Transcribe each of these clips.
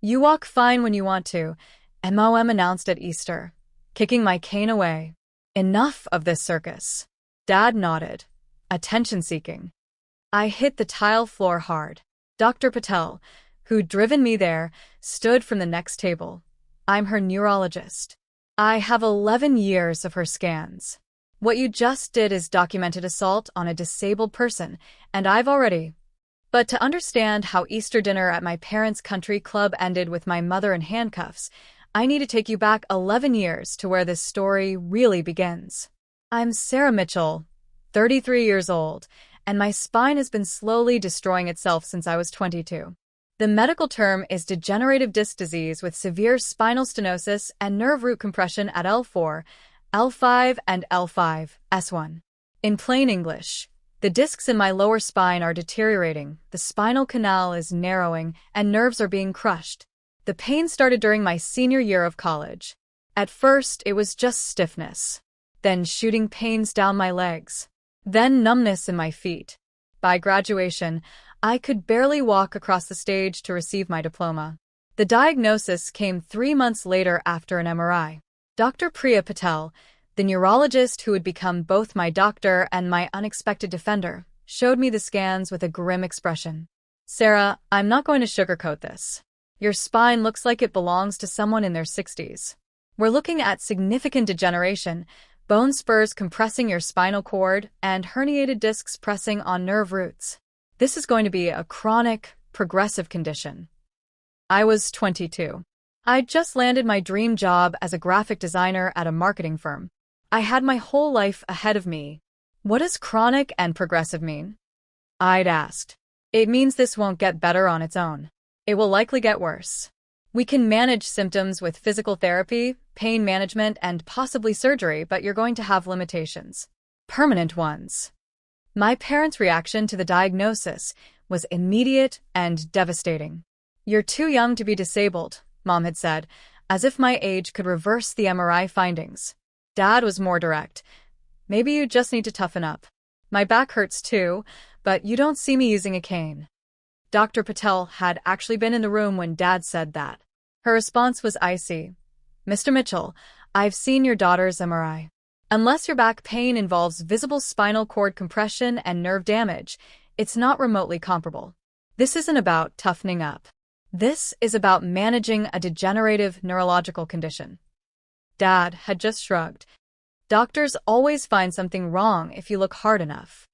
You walk fine when you want to, MOM announced at Easter, kicking my cane away. Enough of this circus. Dad nodded, attention-seeking. I hit the tile floor hard. Dr. Patel, who'd driven me there, stood from the next table. I'm her neurologist. I have 11 years of her scans. What you just did is documented assault on a disabled person, and I've already. But to understand how Easter dinner at my parents' country club ended with my mother in handcuffs, I need to take you back 11 years to where this story really begins. I'm Sarah Mitchell, 33 years old, and my spine has been slowly destroying itself since I was 22. The medical term is degenerative disc disease with severe spinal stenosis and nerve root compression at L4, L5, and L5, S1. In plain English, the discs in my lower spine are deteriorating, the spinal canal is narrowing, and nerves are being crushed. The pain started during my senior year of college. At first, it was just stiffness, then shooting pains down my legs, then numbness in my feet. By graduation, I could barely walk across the stage to receive my diploma. The diagnosis came 3 months later after an MRI. Dr. Priya Patel, the neurologist who would become both my doctor and my unexpected defender, showed me the scans with a grim expression. Sarah, I'm not going to sugarcoat this. Your spine looks like it belongs to someone in their 60s. We're looking at significant degeneration, bone spurs compressing your spinal cord, and herniated discs pressing on nerve roots. This is going to be a chronic, progressive condition. I was 22. I'd just landed my dream job as a graphic designer at a marketing firm. I had my whole life ahead of me. What does chronic and progressive mean? I'd asked. It means this won't get better on its own. It will likely get worse. We can manage symptoms with physical therapy, pain management, and possibly surgery, but you're going to have limitations. Permanent ones. My parents' reaction to the diagnosis was immediate and devastating. You're too young to be disabled, Mom had said, as if my age could reverse the MRI findings. Dad was more direct. Maybe you just need to toughen up. My back hurts too, but you don't see me using a cane. Dr. Patel had actually been in the room when Dad said that. Her response was icy. Mr. Mitchell, I've seen your daughter's MRI. Unless your back pain involves visible spinal cord compression and nerve damage, it's not remotely comparable. This isn't about toughening up. This is about managing a degenerative neurological condition. Dad had just shrugged. Doctors always find something wrong if you look hard enough.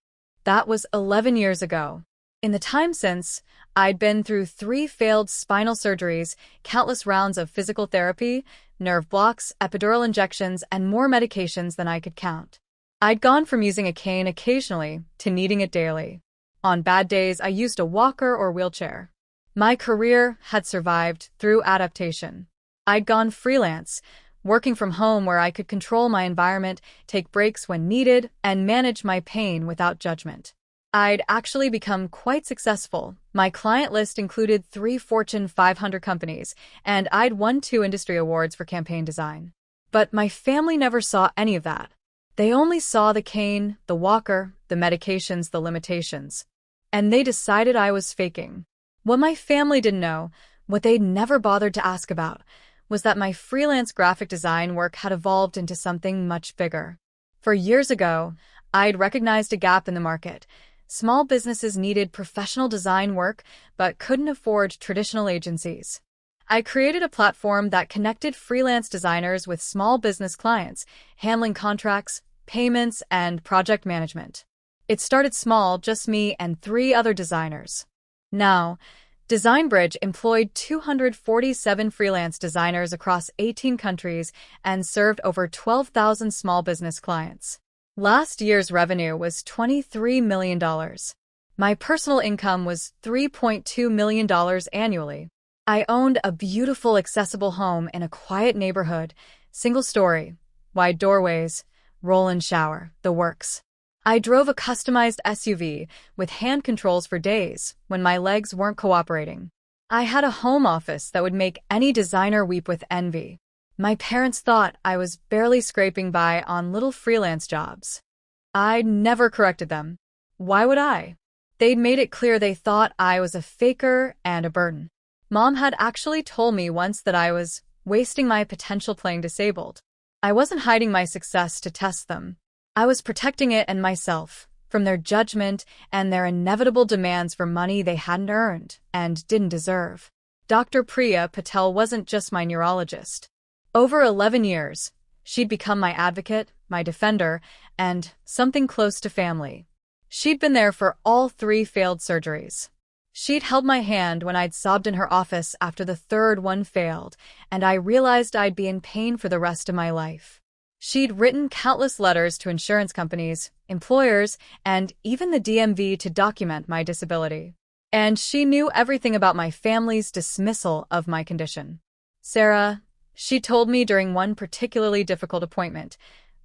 That was 11 years ago. In the time since, I'd been through 3 failed spinal surgeries, countless rounds of physical therapy, nerve blocks, epidural injections, and more medications than I could count. I'd gone from using a cane occasionally to needing it daily. On bad days, I used a walker or wheelchair. My career had survived through adaptation. I'd gone freelance, working from home where I could control my environment, take breaks when needed, and manage my pain without judgment. I'd actually become quite successful. My client list included 3 Fortune 500 companies, and I'd won 2 industry awards for campaign design. But my family never saw any of that. They only saw the cane, the walker, the medications, the limitations. And they decided I was faking. What my family didn't know, what they'd never bothered to ask about, was that my freelance graphic design work had evolved into something much bigger. For years ago, I'd recognized a gap in the market. Small businesses needed professional design work, but couldn't afford traditional agencies. I created a platform that connected freelance designers with small business clients, handling contracts, payments, and project management. It started small, just me and 3 other designers. Now, DesignBridge employed 247 freelance designers across 18 countries and served over 12,000 small business clients. Last year's revenue was $23 million. My personal income was $3.2 million annually. I owned a beautiful, accessible home in a quiet neighborhood, single story, wide doorways, roll-in shower, the works. I drove a customized SUV with hand controls for days when my legs weren't cooperating. I had a home office that would make any designer weep with envy. My parents thought I was barely scraping by on little freelance jobs. I never corrected them. Why would I? They'd made it clear they thought I was a faker and a burden. Mom had actually told me once that I was wasting my potential playing disabled. I wasn't hiding my success to test them. I was protecting it and myself from their judgment and their inevitable demands for money they hadn't earned and didn't deserve. Dr. Priya Patel wasn't just my neurologist. Over 11 years, she'd become my advocate, my defender, and something close to family. She'd been there for all 3 failed surgeries. She'd held my hand when I'd sobbed in her office after the 3rd one failed, and I realized I'd be in pain for the rest of my life. She'd written countless letters to insurance companies, employers, and even the DMV to document my disability. And she knew everything about my family's dismissal of my condition. "Sarah," she told me during one particularly difficult appointment,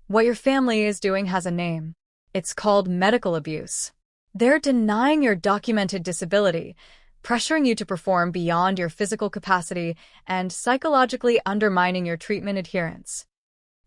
"what your family is doing has a name. It's called medical abuse. They're denying your documented disability, pressuring you to perform beyond your physical capacity, and psychologically undermining your treatment adherence.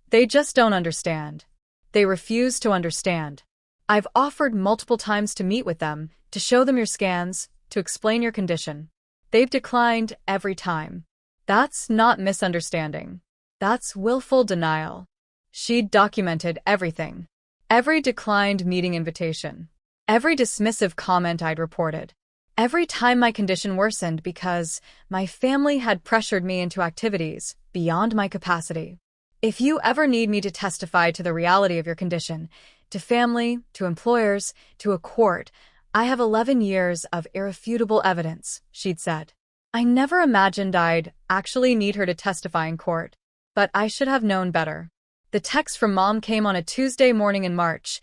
They just don't understand. They refuse to understand. I've offered multiple times to meet with them, to show them your scans, to explain your condition. They've declined every time. That's not misunderstanding. That's willful denial." She'd documented everything. Every declined meeting invitation. Every dismissive comment I'd reported. Every time my condition worsened because my family had pressured me into activities beyond my capacity. "If you ever need me to testify to the reality of your condition, to family, to employers, to a court, I have 11 years of irrefutable evidence," she'd said. I never imagined I'd actually need her to testify in court, but I should have known better. The text from Mom came on a Tuesday morning in March.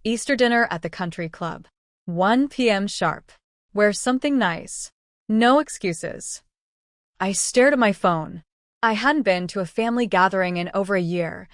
"Easter dinner at the country club. 1 p.m. sharp. Wear something nice. No excuses." I stared at my phone. I hadn't been to a family gathering in over a year,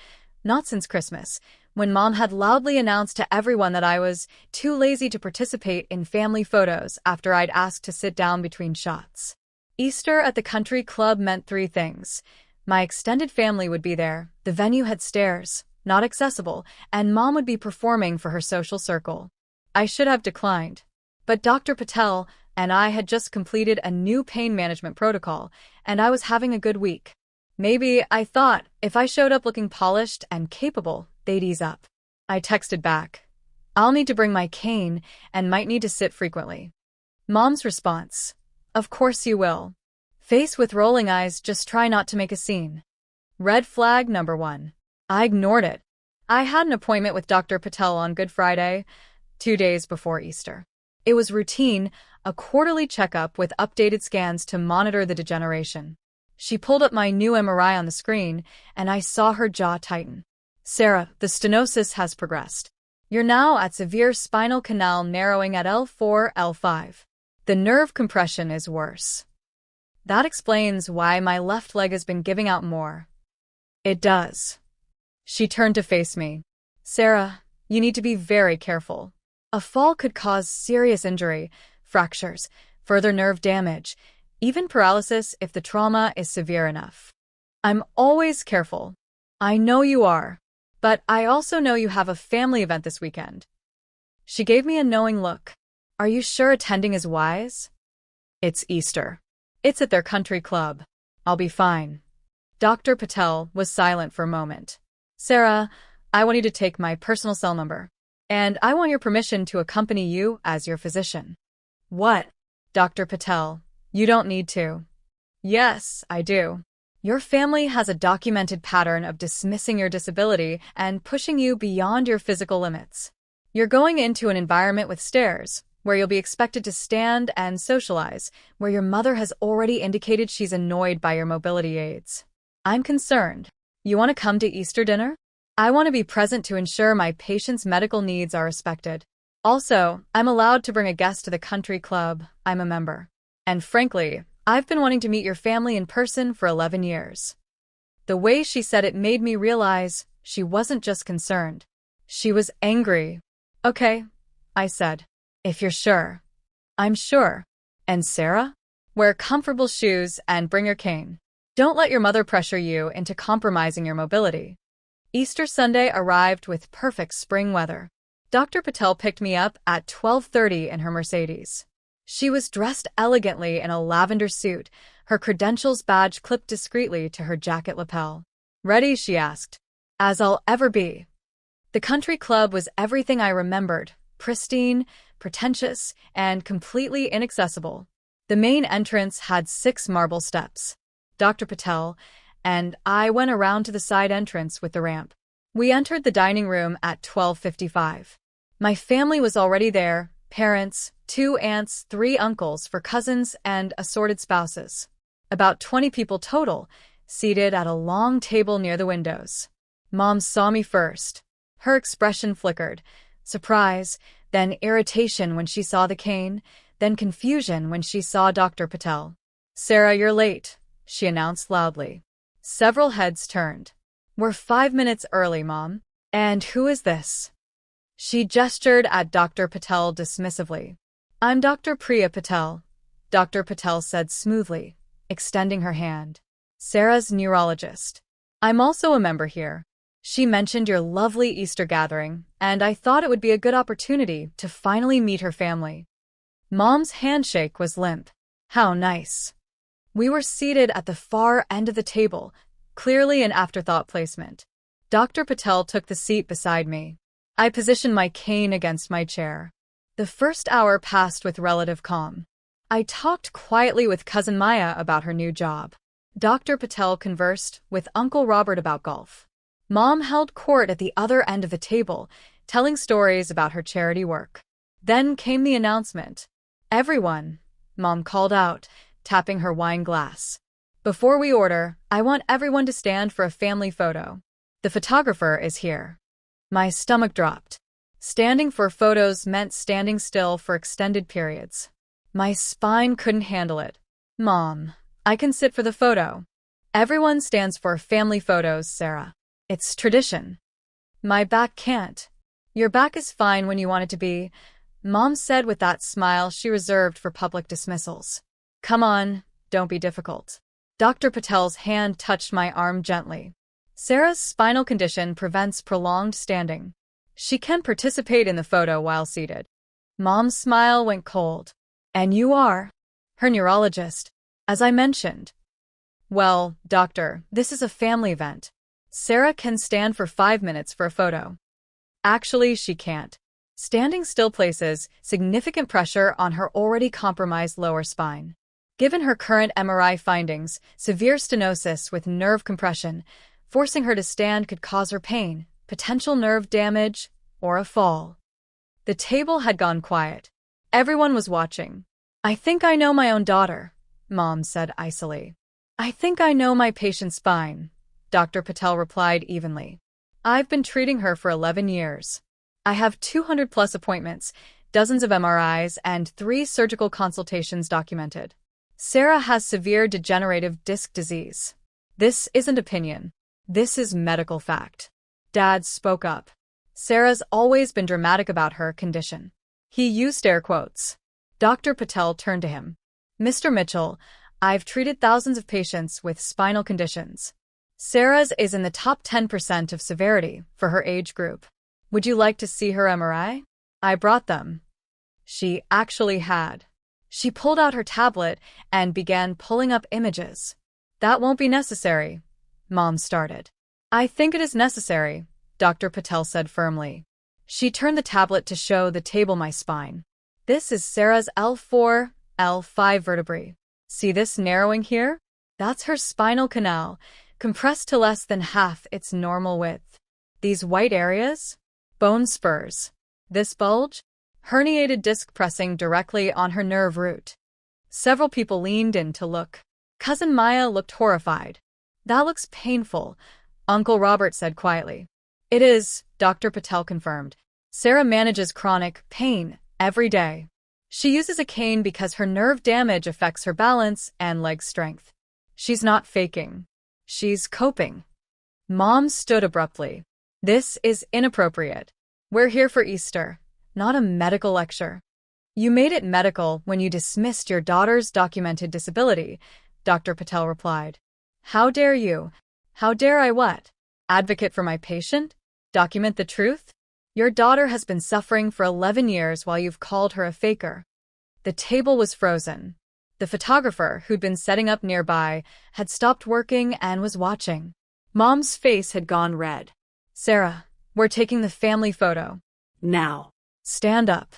not since Christmas, when Mom had loudly announced to everyone that I was too lazy to participate in family photos after I'd asked to sit down between shots. Easter at the country club meant 3 things. My extended family would be there, the venue had stairs, not accessible, and Mom would be performing for her social circle. I should have declined. But Dr. Patel and I had just completed a new pain management protocol, and I was having a good week. Maybe, I thought, if I showed up looking polished and capable, they'd ease up. I texted back, "I'll need to bring my cane and might need to sit frequently." Mom's response, "Of course you will." Face with rolling eyes, "Just try not to make a scene." Red flag number 1. I ignored it. I had an appointment with Dr. Patel on Good Friday, 2 days before Easter. It was routine, a quarterly checkup with updated scans to monitor the degeneration. She pulled up my new MRI on the screen, and I saw her jaw tighten. "Sarah, the stenosis has progressed. You're now at severe spinal canal narrowing at L4, L5. The nerve compression is worse. That explains why my left leg has been giving out more." "It does." She turned to face me. "Sarah, you need to be very careful. A fall could cause serious injury, fractures, further nerve damage, even paralysis if the trauma is severe enough." "I'm always careful." "I know you are. But I also know you have a family event this weekend." She gave me a knowing look. "Are you sure attending is wise?" "It's Easter. It's at their country club. I'll be fine." Dr. Patel was silent for a moment. "Sarah, I want you to take my personal cell number, and I want your permission to accompany you as your physician." "What?" "Dr. Patel, you don't need to." "Yes, I do. Your family has a documented pattern of dismissing your disability and pushing you beyond your physical limits. You're going into an environment with stairs, where you'll be expected to stand and socialize, where your mother has already indicated she's annoyed by your mobility aids. I'm concerned. You want to come to Easter dinner? I want to be present to ensure my patient's medical needs are respected. Also, I'm allowed to bring a guest to the country club. I'm a member. And frankly, I've been wanting to meet your family in person for 11 years. The way she said it made me realize she wasn't just concerned. She was angry. "Okay," I said. "If you're sure." "I'm sure." "And Sarah? Wear comfortable shoes and bring your cane. Don't let your mother pressure you into compromising your mobility." Easter Sunday arrived with perfect spring weather. Dr. Patel picked me up at 12:30 in her Mercedes. She was dressed elegantly in a lavender suit, her credentials badge clipped discreetly to her jacket lapel. "Ready?" she asked. "As I'll ever be." The country club was everything I remembered, pristine, pretentious, and completely inaccessible. The main entrance had 6 marble steps. Dr. Patel and I went around to the side entrance with the ramp. We entered the dining room at 12:55. My family was already there, parents, 2 aunts, 3 uncles for cousins, and assorted spouses. About 20 people total, seated at a long table near the windows. Mom saw me first. Her expression flickered. Surprise, then irritation when she saw the cane, then confusion when she saw Dr. Patel. "Sarah, you're late," she announced loudly. Several heads turned. "We're 5 minutes early, Mom." "And who is this?" She gestured at Dr. Patel dismissively. "I'm Dr. Priya Patel," Dr. Patel said smoothly, extending her hand. "Sarah's neurologist. I'm also a member here. She mentioned your lovely Easter gathering, and I thought it would be a good opportunity to finally meet her family." Mom's handshake was limp. How nice. We were seated at the far end of the table, clearly an afterthought placement. Dr. Patel took the seat beside me. I positioned my cane against my chair. The first hour passed with relative calm. I talked quietly with Cousin Maya about her new job. Dr. Patel conversed with Uncle Robert about golf. Mom held court at the other end of the table, telling stories about her charity work. Then came the announcement. "Everyone," Mom called out, tapping her wine glass. "Before we order, I want everyone to stand for a family photo. The photographer is here." My stomach dropped. Standing for photos meant standing still for extended periods. My spine couldn't handle it. "Mom, I can sit for the photo." "Everyone stands for family photos, Sarah. It's tradition." "My back can't." "Your back is fine when you want it to be," Mom said with that smile she reserved for public dismissals. "Come on, don't be difficult." Dr. Patel's hand touched my arm gently. "Sarah's spinal condition prevents prolonged standing. She can participate in the photo while seated." Mom's smile went cold. "And you are?" "Her neurologist, as I mentioned." "Well, doctor, this is a family event. Sarah can stand for 5 minutes for a photo." Actually, she can't. Standing still places significant pressure on her already compromised lower spine. Given her current MRI findings, severe stenosis with nerve compression, forcing her to stand could cause her pain, potential nerve damage, or a fall. The table had gone quiet. Everyone was watching. "I think I know my own daughter," Mom said icily. "I think I know my patient's spine," Dr. Patel replied evenly. "I've been treating her for 11 years. I have 200+ appointments, dozens of MRIs, and 3 surgical consultations documented. Sarah has severe degenerative disc disease. This isn't opinion. This is medical fact." Dad spoke up. "Sarah's always been dramatic about her condition." He used air quotes. Dr. Patel turned to him. "Mr. Mitchell, I've treated thousands of patients with spinal conditions. Sarah's is in the top 10% of severity for her age group. Would you like to see her MRI? I brought them." She actually had. She pulled out her tablet and began pulling up images. "That won't be necessary," Mom started. "I think it is necessary," Dr. Patel said firmly. She turned the tablet to show the table my spine. "This is Sarah's L4, L5 vertebrae. See this narrowing here? That's her spinal canal, compressed to less than half its normal width. These white areas? Bone spurs. This bulge? Herniated disc pressing directly on her nerve root." Several people leaned in to look. Cousin Maya looked horrified. "That looks painful," Uncle Robert said quietly. "It is," Dr. Patel confirmed. "Sarah manages chronic pain every day. She uses a cane because her nerve damage affects her balance and leg strength. She's not faking. She's coping." Mom stood abruptly. "This is inappropriate. We're here for Easter, not a medical lecture." "You made it medical when you dismissed your daughter's documented disability," Dr. Patel replied. "How dare you?" "How dare I what? Advocate for my patient? Document the truth? Your daughter has been suffering for 11 years while you've called her a faker." The table was frozen. The photographer, who'd been setting up nearby, had stopped working and was watching. Mom's face had gone red. Sarah, we're taking the family photo. Now. Stand up.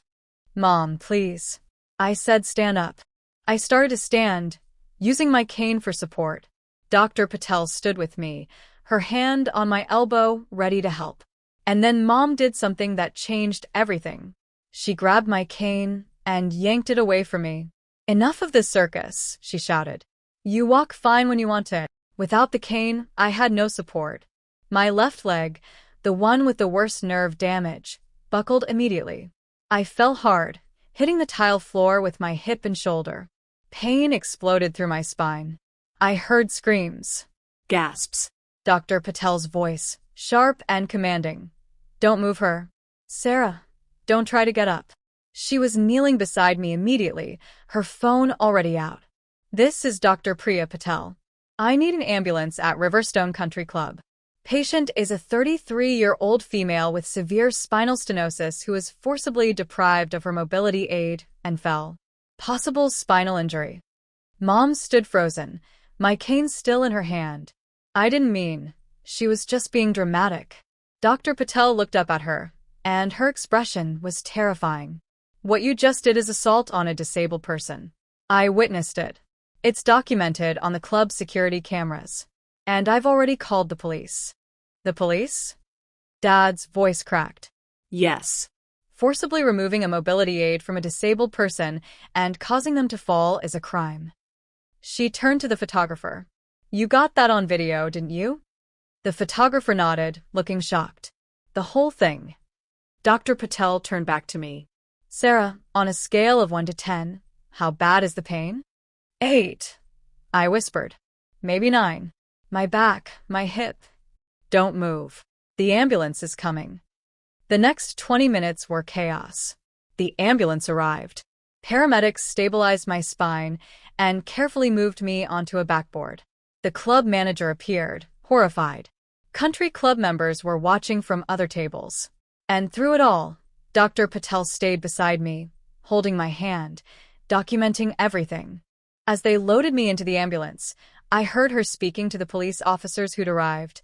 Mom, please. I said stand up. I started to stand, using my cane for support. Dr. Patel stood with me, her hand on my elbow, ready to help. And then Mom did something that changed everything. She grabbed my cane and yanked it away from me. Enough of this circus, she shouted. You walk fine when you want to. Without the cane, I had no support. My left leg, the one with the worst nerve damage, buckled immediately. I fell hard, hitting the tile floor with my hip and shoulder. Pain exploded through my spine. I heard screams. Gasps. Dr. Patel's voice, sharp and commanding. Don't move her. Sarah, don't try to get up. She was kneeling beside me immediately, her phone already out. This is Dr. Priya Patel. I need an ambulance at Riverstone Country Club. Patient is a 33-year-old female with severe spinal stenosis who was forcibly deprived of her mobility aid and fell. Possible spinal injury. Mom stood frozen, my cane still in her hand. I didn't mean. She was just being dramatic. Dr. Patel looked up at her, and her expression was terrifying. What you just did is assault on a disabled person. I witnessed it. It's documented on the club's security cameras. And I've already called the police. The police? Dad's voice cracked. Yes. Forcibly removing a mobility aid from a disabled person and causing them to fall is a crime. She turned to the photographer. You got that on video, didn't you? The photographer nodded, looking shocked. The whole thing. Dr. Patel turned back to me. Sarah, on a scale of 1 to 10, how bad is the pain? 8. I whispered. Maybe 9. My back, my hip. Don't move. The ambulance is coming. The next 20 minutes were chaos. The ambulance arrived. Paramedics stabilized my spine and carefully moved me onto a backboard. The club manager appeared, horrified. Country club members were watching from other tables. And through it all, Dr. Patel stayed beside me, holding my hand, documenting everything. As they loaded me into the ambulance, I heard her speaking to the police officers who'd arrived.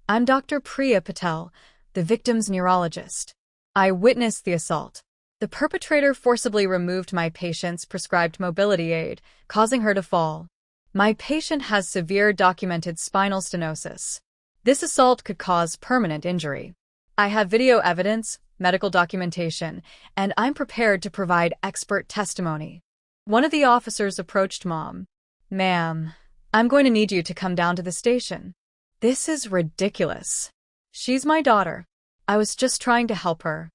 I'm Dr. Priya Patel, the victim's neurologist. I witnessed the assault. The perpetrator forcibly removed my patient's prescribed mobility aid, causing her to fall. My patient has severe documented spinal stenosis. This assault could cause permanent injury. I have video evidence, medical documentation, and I'm prepared to provide expert testimony. One of the officers approached Mom. Ma'am, I'm going to need you to come down to the station. This is ridiculous. She's my daughter. I was just trying to help her.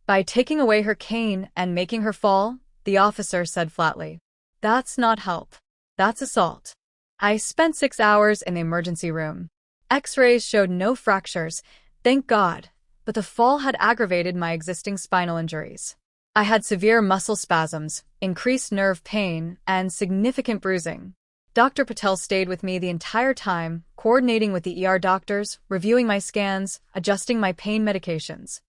By taking away her cane and making her fall, the officer said flatly. That's not help. That's assault. I spent 6 hours in the emergency room. X-rays showed no fractures, thank God, but the fall had aggravated my existing spinal injuries. I had severe muscle spasms, increased nerve pain, and significant bruising. Dr. Patel stayed with me the entire time, coordinating with the ER doctors, reviewing my scans, adjusting my pain medications.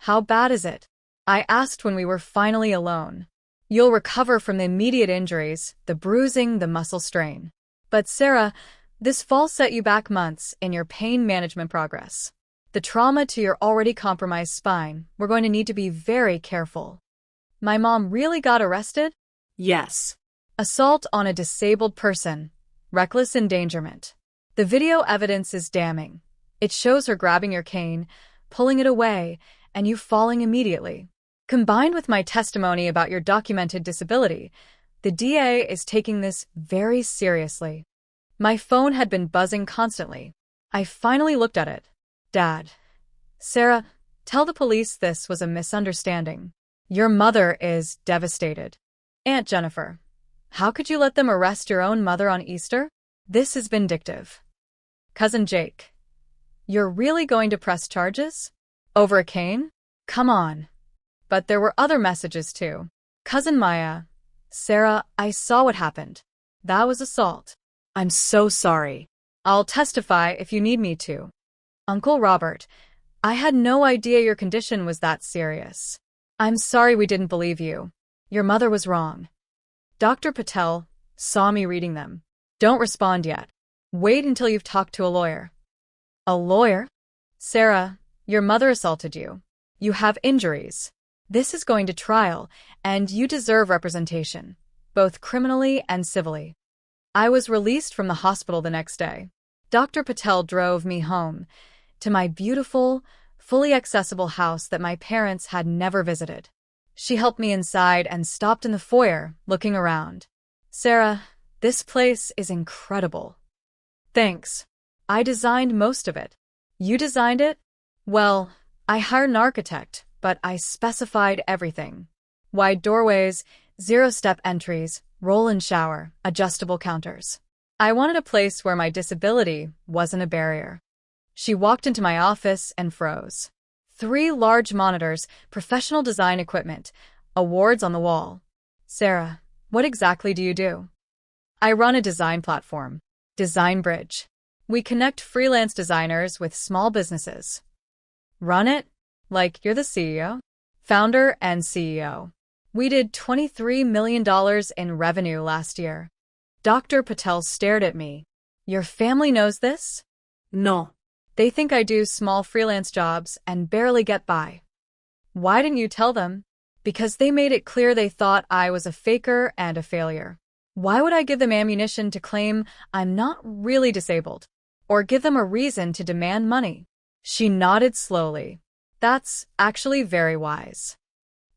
How bad is it? I asked when we were finally alone. You'll recover from the immediate injuries, the bruising, the muscle strain. But Sarah, this fall set you back months in your pain management progress. The trauma to your already compromised spine, we're going to need to be very careful. My mom really got arrested? Yes. Assault on a disabled person. Reckless endangerment. The video evidence is damning. It shows her grabbing your cane, pulling it away, and you falling immediately. Combined with my testimony about your documented disability, the DA is taking this very seriously. My phone had been buzzing constantly. I finally looked at it. Dad. Sarah, tell the police this was a misunderstanding. Your mother is devastated. Aunt Jennifer. How could you let them arrest your own mother on Easter? This is vindictive. Cousin Jake. You're really going to press charges? Over a cane? Come on. But there were other messages too. Cousin Maya. Sarah, I saw what happened. That was assault. I'm so sorry. I'll testify if you need me to. Uncle Robert, I had no idea your condition was that serious. I'm sorry we didn't believe you. Your mother was wrong. Dr. Patel saw me reading them. Don't respond yet. Wait until you've talked to a lawyer. A lawyer? Sarah, your mother assaulted you. You have injuries. This is going to trial, and you deserve representation, both criminally and civilly. I was released from the hospital the next day. Dr. Patel drove me home to my beautiful, fully accessible house that my parents had never visited. She helped me inside and stopped in the foyer, looking around. Sarah, this place is incredible. Thanks. I designed most of it. You designed it? Well, I hired an architect, but I specified everything. Wide doorways, zero-step entries, roll-in shower, adjustable counters. I wanted a place where my disability wasn't a barrier. She walked into my office and froze. 3 large monitors, professional design equipment, awards on the wall. Sarah, what exactly do you do? I run a design platform, Design Bridge. We connect freelance designers with small businesses. Run it? Like you're the CEO? Founder and CEO. We did $23 million in revenue last year. Dr. Patel stared at me. Your family knows this? No. They think I do small freelance jobs and barely get by. Why didn't you tell them? Because they made it clear they thought I was a faker and a failure. Why would I give them ammunition to claim I'm not really disabled? Or give them a reason to demand money? She nodded slowly. That's actually very wise.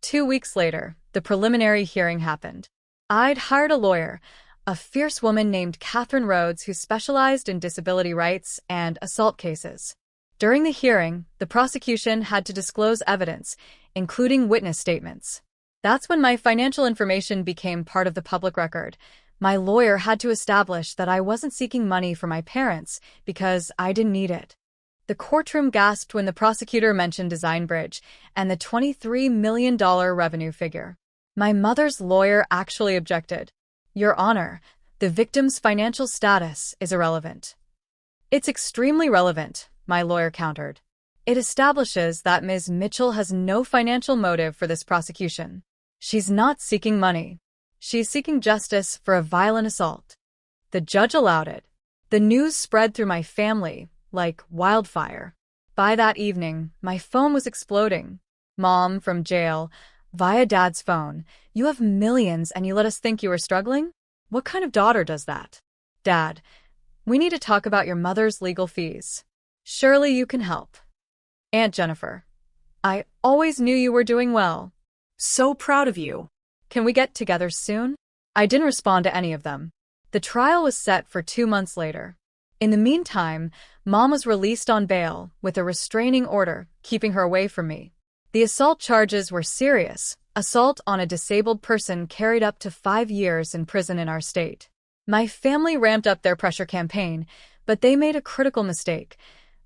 2 weeks later, the preliminary hearing happened. I'd hired a lawyer, a fierce woman named Catherine Rhodes who specialized in disability rights and assault cases. During the hearing, the prosecution had to disclose evidence, including witness statements. That's when my financial information became part of the public record. My lawyer had to establish that I wasn't seeking money for my parents because I didn't need it. The courtroom gasped when the prosecutor mentioned Design Bridge and the $23 million revenue figure. My mother's lawyer actually objected. Your Honor, the victim's financial status is irrelevant. It's extremely relevant, my lawyer countered. It establishes that Ms. Mitchell has no financial motive for this prosecution. She's not seeking money. She's seeking justice for a violent assault. The judge allowed it. The news spread through my family like wildfire. By that evening, my phone was exploding. Mom, from jail, via Dad's phone. You have millions and you let us think you were struggling? What kind of daughter does that? Dad, we need to talk about your mother's legal fees. Surely you can help. Aunt Jennifer, I always knew you were doing well. So proud of you. Can we get together soon? I didn't respond to any of them. The trial was set for 2 months later. In the meantime, Mom was released on bail with a restraining order, keeping her away from me. The assault charges were serious. Assault on a disabled person carried up to 5 years in prison in our state. My family ramped up their pressure campaign, but they made a critical mistake.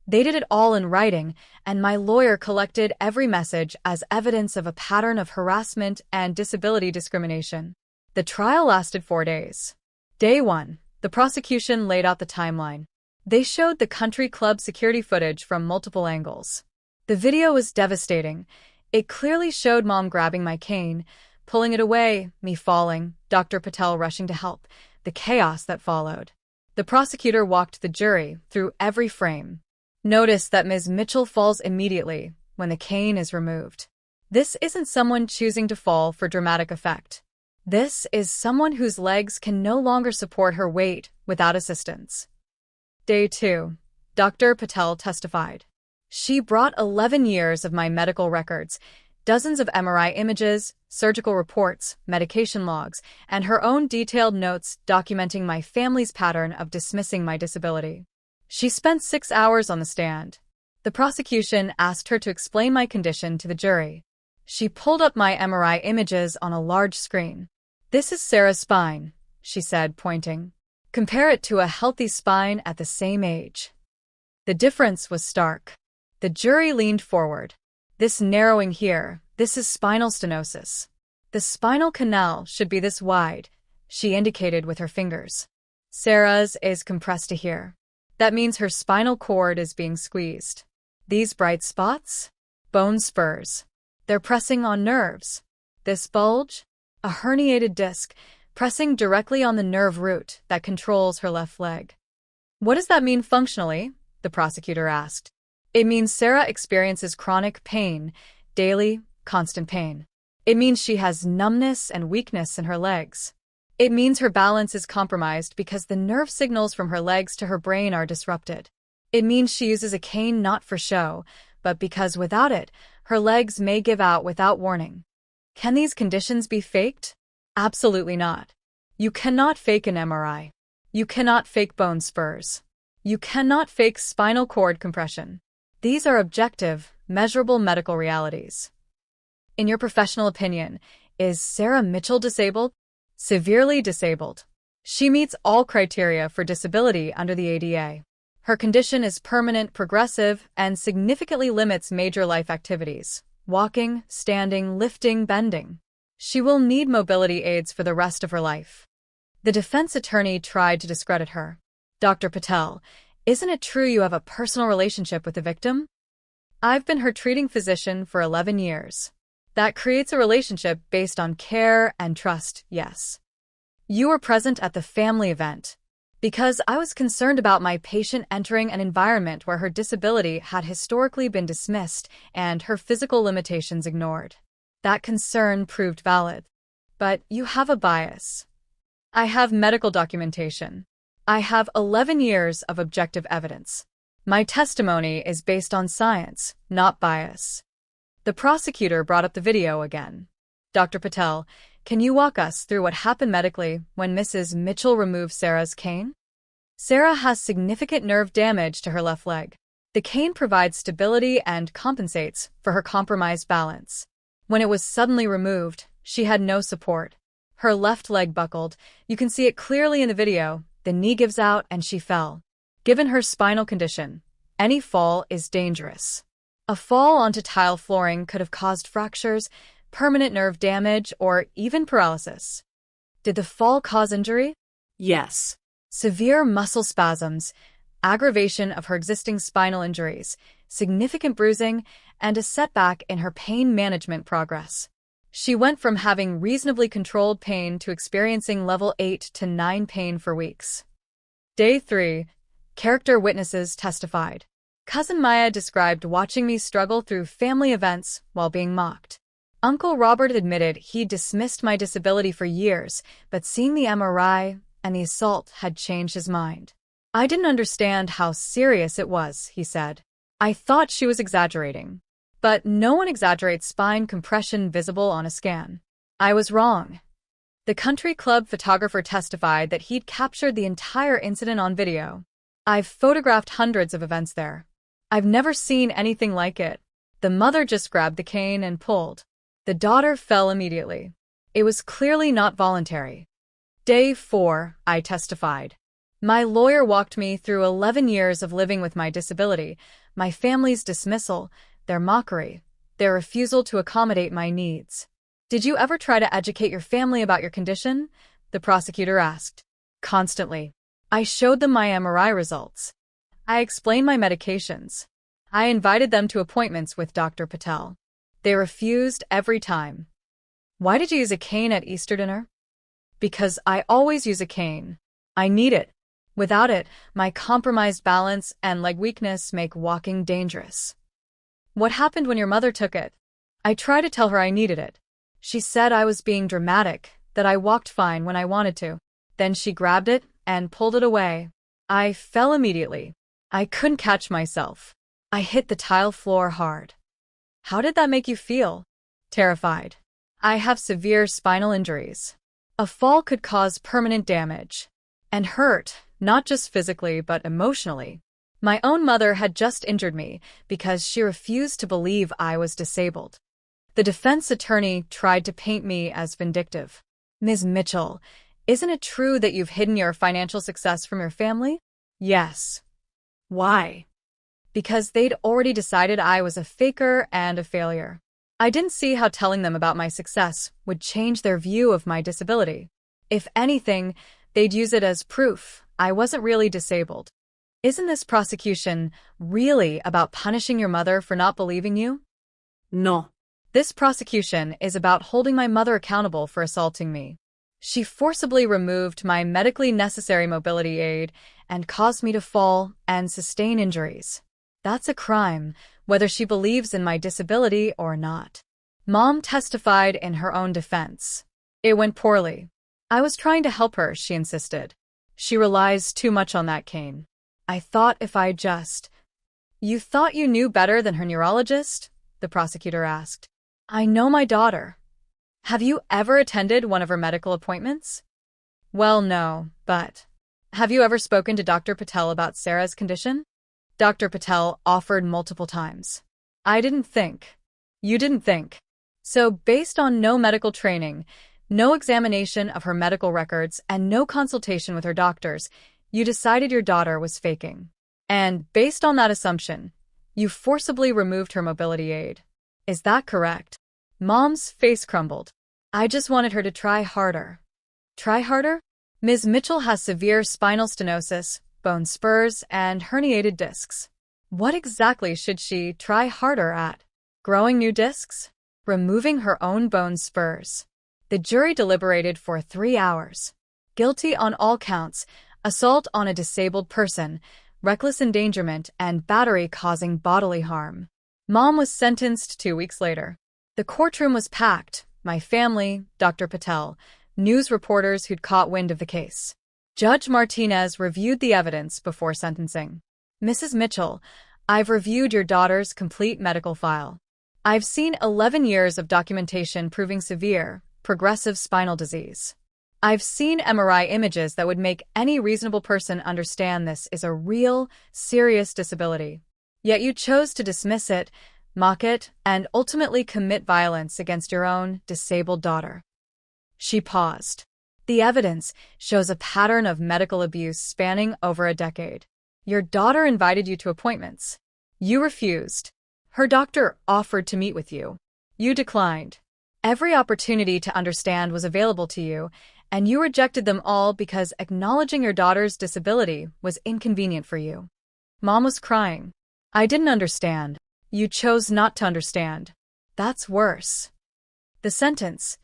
They did it all in writing, and my lawyer collected every message as evidence of a pattern of harassment and disability discrimination. The trial lasted 4 days. Day 1, the prosecution laid out the timeline. They showed the country club security footage from multiple angles. The video was devastating. It clearly showed Mom grabbing my cane, pulling it away, me falling, Dr. Patel rushing to help, the chaos that followed. The prosecutor walked the jury through every frame. Notice that Ms. Mitchell falls immediately when the cane is removed. This isn't someone choosing to fall for dramatic effect. This is someone whose legs can no longer support her weight without assistance. Day 2. Dr. Patel testified. She brought 11 years of my medical records, dozens of MRI images, surgical reports, medication logs, and her own detailed notes documenting my family's pattern of dismissing my disability. She spent 6 hours on the stand. The prosecution asked her to explain my condition to the jury. She pulled up my MRI images on a large screen. This is Sarah's spine, she said, pointing. Compare it to a healthy spine at the same age. The difference was stark. The jury leaned forward. This narrowing here, this is spinal stenosis. The spinal canal should be this wide, she indicated with her fingers. Sarah's is compressed to here. That means her spinal cord is being squeezed. These bright spots? Bone spurs. They're pressing on nerves. This bulge? A herniated disc, pressing directly on the nerve root that controls her left leg. What does that mean functionally? The prosecutor asked. It means Sarah experiences chronic pain, daily, constant pain. It means she has numbness and weakness in her legs. It means her balance is compromised because the nerve signals from her legs to her brain are disrupted. It means she uses a cane not for show, but because without it, her legs may give out without warning. Can these conditions be faked? Absolutely not. You cannot fake an MRI. You cannot fake bone spurs. You cannot fake spinal cord compression. These are objective, measurable medical realities. In your professional opinion, is Sarah Mitchell disabled? Severely disabled. She meets all criteria for disability under the ADA. Her condition is permanent, progressive, and significantly limits major life activities: walking, standing, lifting, bending. She will need mobility aids for the rest of her life. The defense attorney tried to discredit her. Dr. Patel, isn't it true you have a personal relationship with the victim? I've been her treating physician for 11 years. That creates a relationship based on care and trust, yes. You were present at the family event because I was concerned about my patient entering an environment where her disability had historically been dismissed and her physical limitations ignored. That concern proved valid. But you have a bias. I have medical documentation. I have 11 years of objective evidence. My testimony is based on science, not bias. The prosecutor brought up the video again. Dr. Patel, can you walk us through what happened medically when Mrs. Mitchell removed Sarah's cane? Sarah has significant nerve damage to her left leg. The cane provides stability and compensates for her compromised balance. When it was suddenly removed, she had no support. Her left leg buckled. You can see it clearly in the video. The knee gives out and she fell. Given her spinal condition, any fall is dangerous. A fall onto tile flooring could have caused fractures, permanent nerve damage, or even paralysis. Did the fall cause injury? Yes. Severe muscle spasms, aggravation of her existing spinal injuries, significant bruising, and a setback in her pain management progress. She went from having reasonably controlled pain to experiencing level 8 to 9 pain for weeks. Day 3. Character witnesses testified. Cousin Maya described watching me struggle through family events while being mocked. Uncle Robert admitted he'd dismissed my disability for years, but seeing the MRI and the assault had changed his mind. I didn't understand how serious it was, he said. I thought she was exaggerating. But no one exaggerates spine compression visible on a scan. I was wrong. The country club photographer testified that he'd captured the entire incident on video. I've photographed hundreds of events there. I've never seen anything like it. The mother just grabbed the cane and pulled. The daughter fell immediately. It was clearly not voluntary. Day 4, I testified. My lawyer walked me through 11 years of living with my disability, my family's dismissal, their mockery, their refusal to accommodate my needs. Did you ever try to educate your family about your condition? The prosecutor asked. Constantly. I showed them my MRI results. I explained my medications. I invited them to appointments with Dr. Patel. They refused every time. Why did you use a cane at Easter dinner? Because I always use a cane. I need it. Without it, my compromised balance and leg weakness make walking dangerous. What happened when your mother took it? I tried to tell her I needed it. She said I was being dramatic, that I walked fine when I wanted to. Then she grabbed it and pulled it away. I fell immediately. I couldn't catch myself. I hit the tile floor hard. How did that make you feel? Terrified. I have severe spinal injuries. A fall could cause permanent damage. And hurt, not just physically but emotionally. My own mother had just injured me because she refused to believe I was disabled. The defense attorney tried to paint me as vindictive. Ms. Mitchell, isn't it true that you've hidden your financial success from your family? Yes. Why? Because they'd already decided I was a faker and a failure. I didn't see how telling them about my success would change their view of my disability. If anything, they'd use it as proof I wasn't really disabled. Isn't this prosecution really about punishing your mother for not believing you? No. This prosecution is about holding my mother accountable for assaulting me. She forcibly removed my medically necessary mobility aid and caused me to fall and sustain injuries. That's a crime, whether she believes in my disability or not. Mom testified in her own defense. It went poorly. I was trying to help her, she insisted. She relies too much on that cane. I thought if I just... You thought you knew better than her neurologist? The prosecutor asked. I know my daughter. Have you ever attended one of her medical appointments? Well, no, but... Have you ever spoken to Dr. Patel about Sarah's condition? Dr. Patel offered multiple times. I didn't think. You didn't think. So, based on no medical training, no examination of her medical records, and no consultation with her doctors, you decided your daughter was faking. And, based on that assumption, you forcibly removed her mobility aid. Is that correct? Mom's face crumbled. I just wanted her to try harder. Try harder? Ms. Mitchell has severe spinal stenosis, bone spurs, and herniated discs. What exactly should she try harder at? Growing new discs? Removing her own bone spurs. The jury deliberated for 3 hours. Guilty on all counts: assault on a disabled person, reckless endangerment, and battery causing bodily harm. Mom was sentenced 2 weeks later. The courtroom was packed: my family, Dr. Patel, news reporters who'd caught wind of the case. Judge Martinez reviewed the evidence before sentencing. Mrs. Mitchell, I've reviewed your daughter's complete medical file. I've seen 11 years of documentation proving severe, progressive spinal disease. I've seen MRI images that would make any reasonable person understand this is a real, serious disability. Yet you chose to dismiss it, mock it, and ultimately commit violence against your own disabled daughter. She paused. The evidence shows a pattern of medical abuse spanning over a decade. Your daughter invited you to appointments. You refused. Her doctor offered to meet with you. You declined. Every opportunity to understand was available to you, and you rejected them all because acknowledging your daughter's disability was inconvenient for you. Mom was crying. I didn't understand. You chose not to understand. That's worse. The sentence: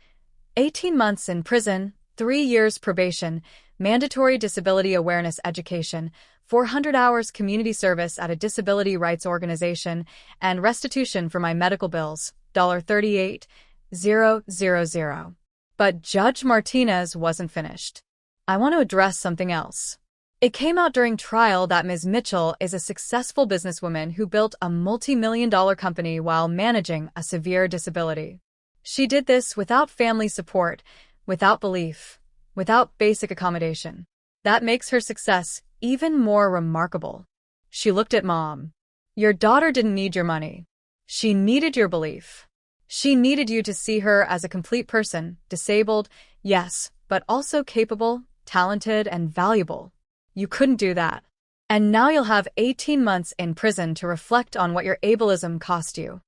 18 months in prison, 3 years probation, mandatory disability awareness education, 400 hours community service at a disability rights organization, and restitution for my medical bills, $38,000. But Judge Martinez wasn't finished. I want to address something else. It came out during trial that Ms. Mitchell is a successful businesswoman who built a multi-million-dollar company while managing a severe disability. She did this without family support, without belief, without basic accommodation. That makes her success even more remarkable. She looked at Mom. Your daughter didn't need your money. She needed your belief. She needed you to see her as a complete person, disabled, yes, but also capable, talented, and valuable. You couldn't do that. And now you'll have 18 months in prison to reflect on what your ableism cost you.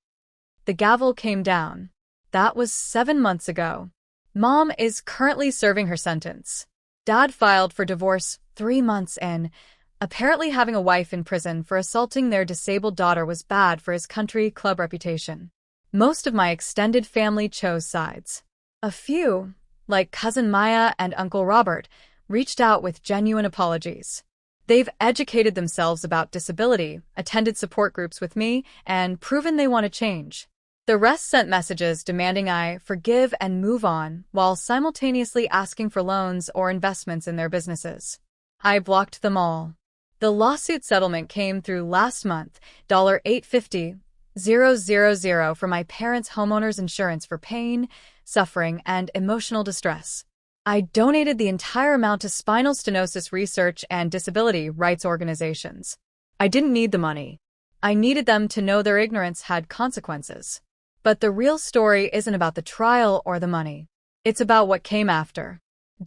The gavel came down. That was 7 months ago. Mom is currently serving her sentence. Dad filed for divorce 3 months in. Apparently having a wife in prison for assaulting their disabled daughter was bad for his country club reputation. Most of my extended family chose sides. A few, like Cousin Maya and Uncle Robert, reached out with genuine apologies. They've educated themselves about disability, attended support groups with me, and proven they want to change. The rest sent messages demanding I forgive and move on while simultaneously asking for loans or investments in their businesses. I blocked them all. The lawsuit settlement came through last month, $850,000 for my parents' homeowners insurance for pain, suffering, and emotional distress. I donated the entire amount to spinal stenosis research and disability rights organizations. I didn't need the money. I needed them to know their ignorance had consequences. But the real story isn't about the trial or the money. It's about what came after.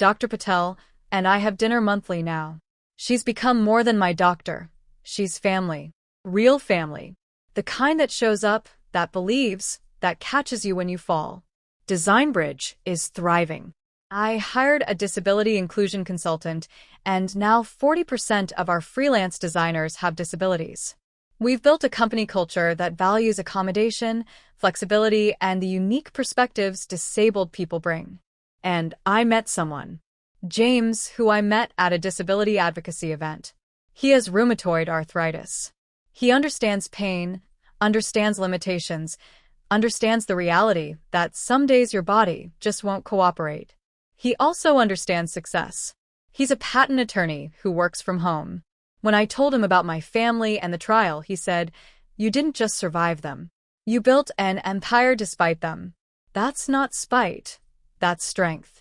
Dr. Patel and I have dinner monthly now. She's become more than my doctor. She's family. Real family. The kind that shows up, that believes, that catches you when you fall. DesignBridge is thriving. I hired a disability inclusion consultant, and now 40% of our freelance designers have disabilities. We've built a company culture that values accommodation, flexibility, and the unique perspectives disabled people bring. And I met someone. James, who I met at a disability advocacy event. He has rheumatoid arthritis. He understands pain, understands limitations, understands the reality that some days your body just won't cooperate. He also understands success. He's a patent attorney who works from home. When I told him about my family and the trial, he said, "You didn't just survive them. You built an empire despite them. That's not spite. That's strength."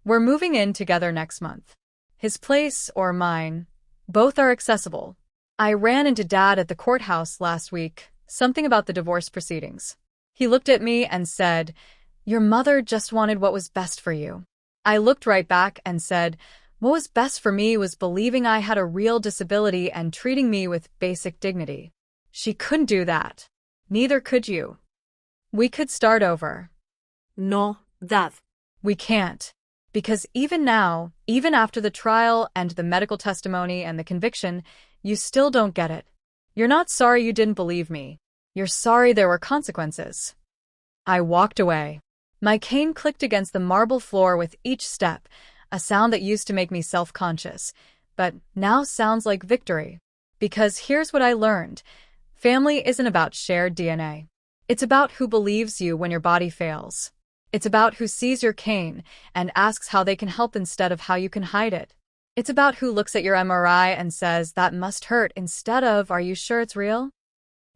We're moving in together next month. His place or mine, both are accessible. I ran into Dad at the courthouse last week, something about the divorce proceedings. He looked at me and said, "Your mother just wanted what was best for you." I looked right back and said, "What was best for me was believing I had a real disability and treating me with basic dignity. She couldn't do that. Neither could you. We could start over." No, Dad. We can't. Because even now, even after the trial and the medical testimony and the conviction, you still don't get it. You're not sorry you didn't believe me. You're sorry there were consequences. I walked away. My cane clicked against the marble floor with each step, a sound that used to make me self-conscious, but now sounds like victory. Because here's what I learned. Family isn't about shared DNA. It's about who believes you when your body fails. It's about who sees your cane and asks how they can help instead of how you can hide it. It's about who looks at your MRI and says, "That must hurt," instead of, "Are you sure it's real?"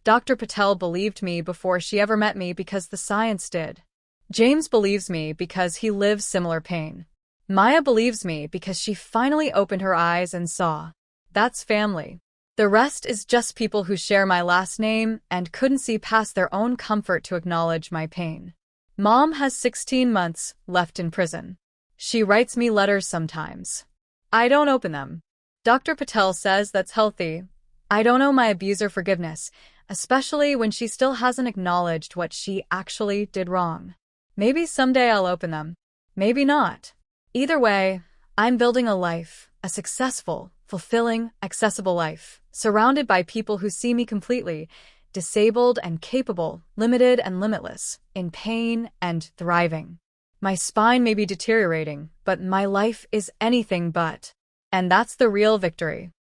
Dr. Patel believed me before she ever met me because the science did. James believes me because he lives similar pain. Maya believes me because she finally opened her eyes and saw. That's family. The rest is just people who share my last name and couldn't see past their own comfort to acknowledge my pain. Mom has 16 months left in prison. She writes me letters sometimes. I don't open them. Dr. Patel says that's healthy. I don't owe my abuser forgiveness, especially when she still hasn't acknowledged what she actually did wrong. Maybe someday I'll open them. Maybe not. Either way, I'm building a life, a successful, fulfilling, accessible life, surrounded by people who see me completely, disabled and capable, limited and limitless, in pain and thriving. My spine may be deteriorating, but my life is anything but. And that's the real victory.